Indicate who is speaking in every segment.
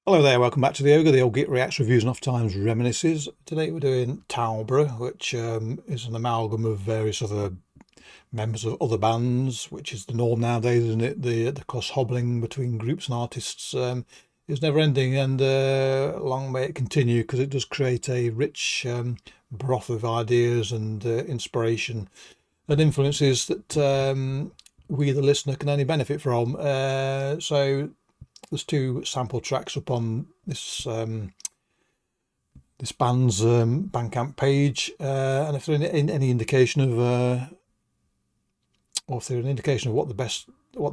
Speaker 1: Hello there, welcome back to the Ogre, the old Git Reacts, Reviews and Off Times Reminisces. Today we're doing Taubra, which is an amalgam of various other members of other bands, which is the norm nowadays, isn't it? The cross-hobbling between groups and artists is never ending, and long may it continue, because it does create a rich broth of ideas and inspiration and influences that we, the listener, can only benefit from. So there's two sample tracks up on this this band's Bandcamp page, and if they're any indication of, or if they're an indication of what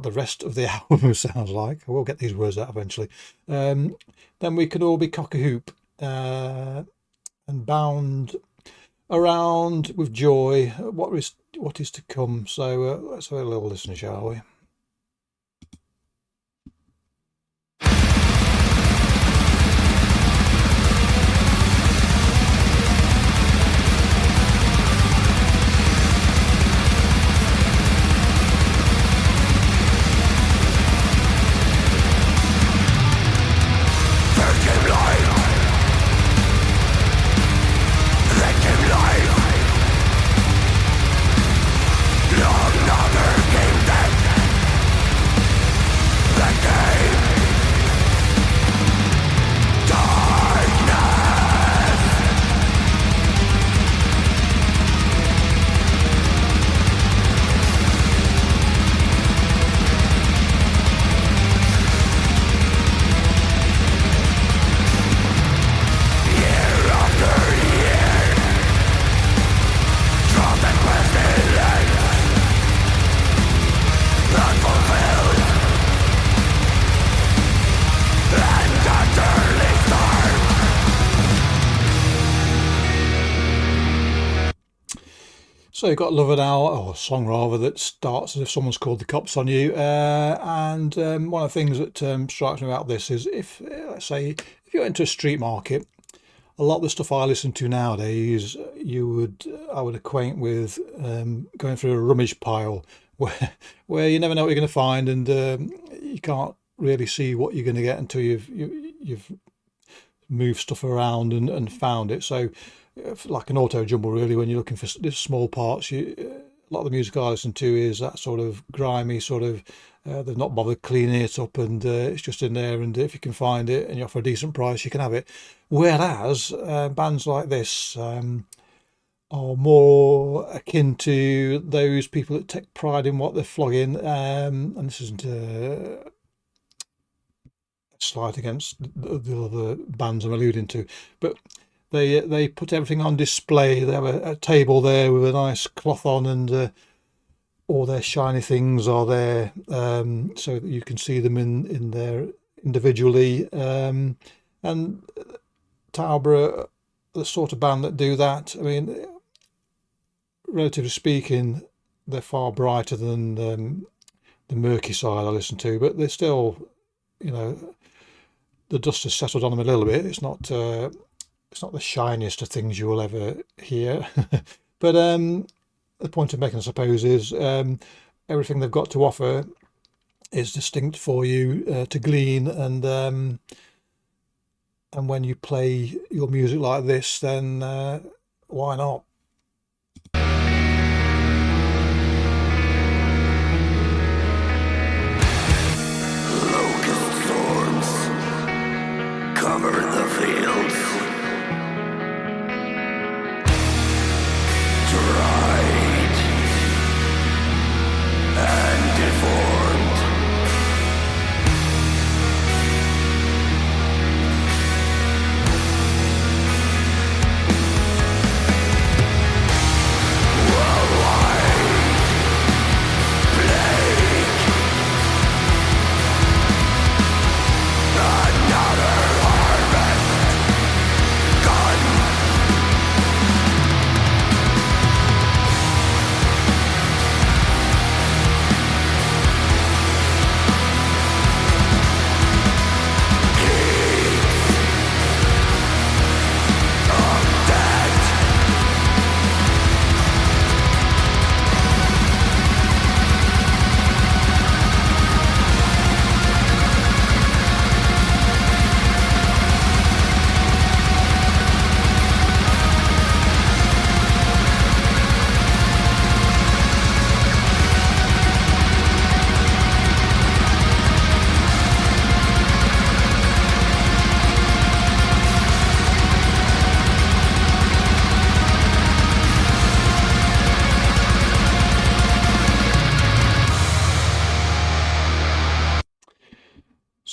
Speaker 1: the rest of the album sounds like, I will get these words out eventually. Then we can all be cock a hoop and bound around with joy. What is to come? So let's have a little listen, shall we? So you've got Love an Hour, or a song rather, that starts as if someone's called the cops on you. And one of the things that strikes me about this is, let's say, if you went into a street market, a lot of the stuff I listen to nowadays, I would acquaint with going through a rummage pile, where you never know what you're going to find, and you can't really see what you're going to get until you've moved stuff around and found it. So, like an auto jumble, really, when you're looking for small parts, a lot of the music I listen to is that sort of grimy sort of, they've not bothered cleaning it up, and it's just in there, and if you can find it and you offer a decent price, you can have it. Whereas bands like this are more akin to those people that take pride in what they're flogging, and this isn't a slight against the other bands I'm alluding to, but they put everything on display. They have a table there with a nice cloth on, and all their shiny things are there, so that you can see them in there individually. And Taubra, the sort of band that do that, I mean, relatively speaking, they're far brighter than the murky side I listen to, but they're still, the dust has settled on them a little bit. It's not the shiniest of things you will ever hear. But the point of making, I suppose, is everything they've got to offer is distinct for you to glean, and when you play your music like this, then why not?
Speaker 2: Locust storms cover the fields. Dried and deformed.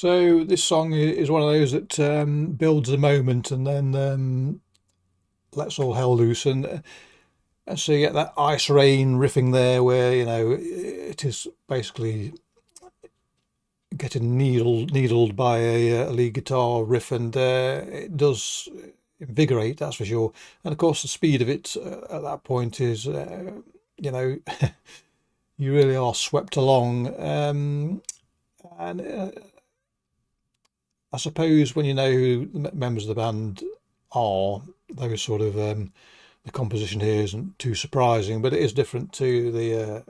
Speaker 1: So this song is one of those that builds the moment and then lets all hell loose, and so you get that ice rain riffing there, where it is basically getting needled by a lead guitar riff, and it does invigorate, that's for sure. And of course, the speed of it at that point is, you really are swept along. And I suppose when you know who the members of the band are, those sort of the composition here isn't too surprising, but it is different to the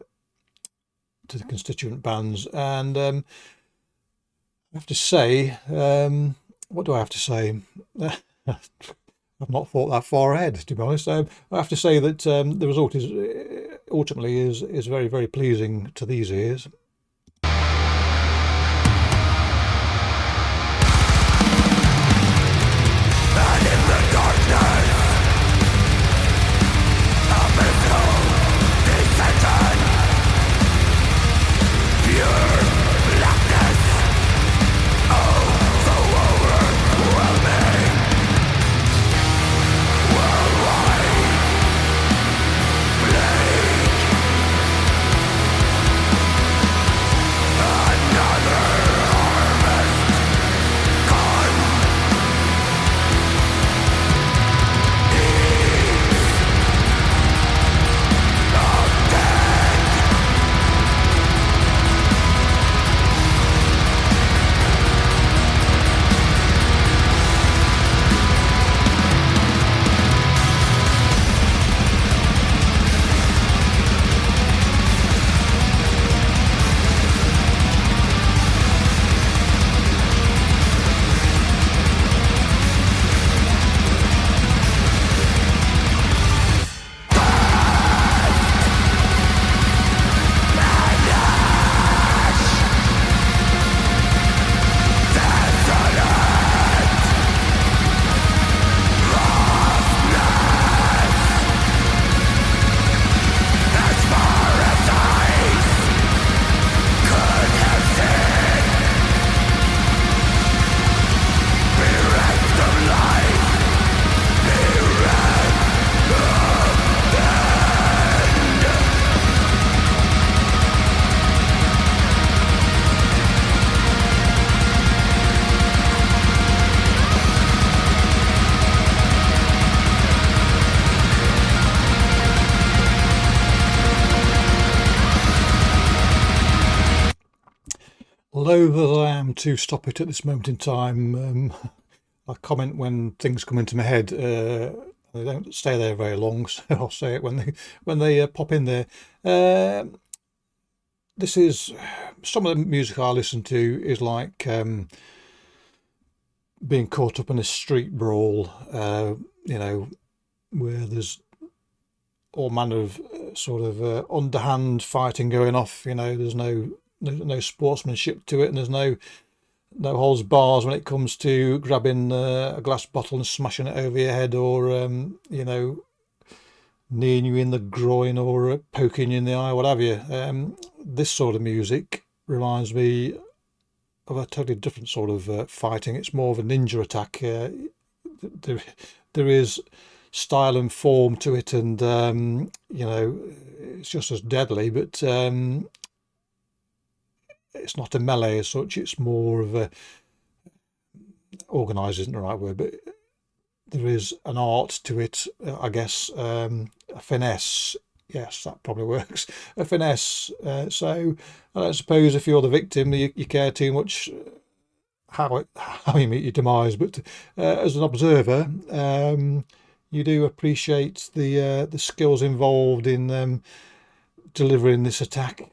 Speaker 1: constituent bands. And I have to say, what do I have to say? I've not thought that far ahead, to be honest. I have to say that the result is ultimately is very, very pleasing to these ears. Loath as I am to stop it at this moment in time, I comment when things come into my head. They don't stay there very long, so I'll say it when they pop in there. This is some of the music I listen to is like being caught up in a street brawl, where there's all manner of sort of underhand fighting going off. There's no sportsmanship to it, and there's no holds bars when it comes to grabbing a glass bottle and smashing it over your head, or kneeing you in the groin, or poking you in the eye, what have you. This sort of music reminds me of a totally different sort of fighting. It's more of a ninja attack. There is style and form to it, and it's just as deadly, but it's not a melee as such. It's more of a organised isn't the right word, but there is an art to it, I guess. A finesse, yes, that probably works. A finesse. So I don't suppose if you're the victim, you care too much how you meet your demise, but as an observer, you do appreciate the skills involved in delivering this attack.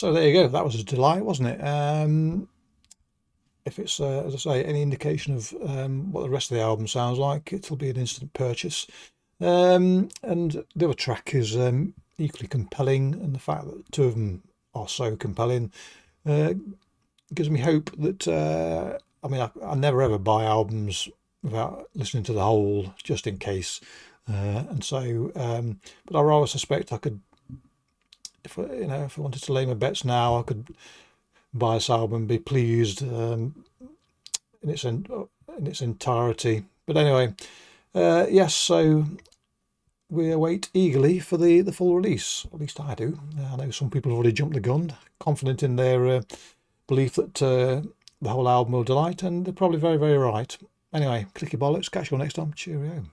Speaker 1: So there you go. That was a delight, wasn't it? If it's, as I say, any indication of what the rest of the album sounds like, it'll be an instant purchase. And the other track is equally compelling, and the fact that two of them are so compelling uh, gives me hope that I mean I never ever buy albums without listening to the whole, just in case. And so, but I rather suspect I could, if I wanted to lay my bets now, I could buy this album and be pleased in its entirety. But anyway, yes. So we await eagerly for the full release. At least I do. I know some people have already jumped the gun, confident in their belief that the whole album will delight, and they're probably very, very right. Anyway, clicky bollocks. Catch you all next time. Cheerio.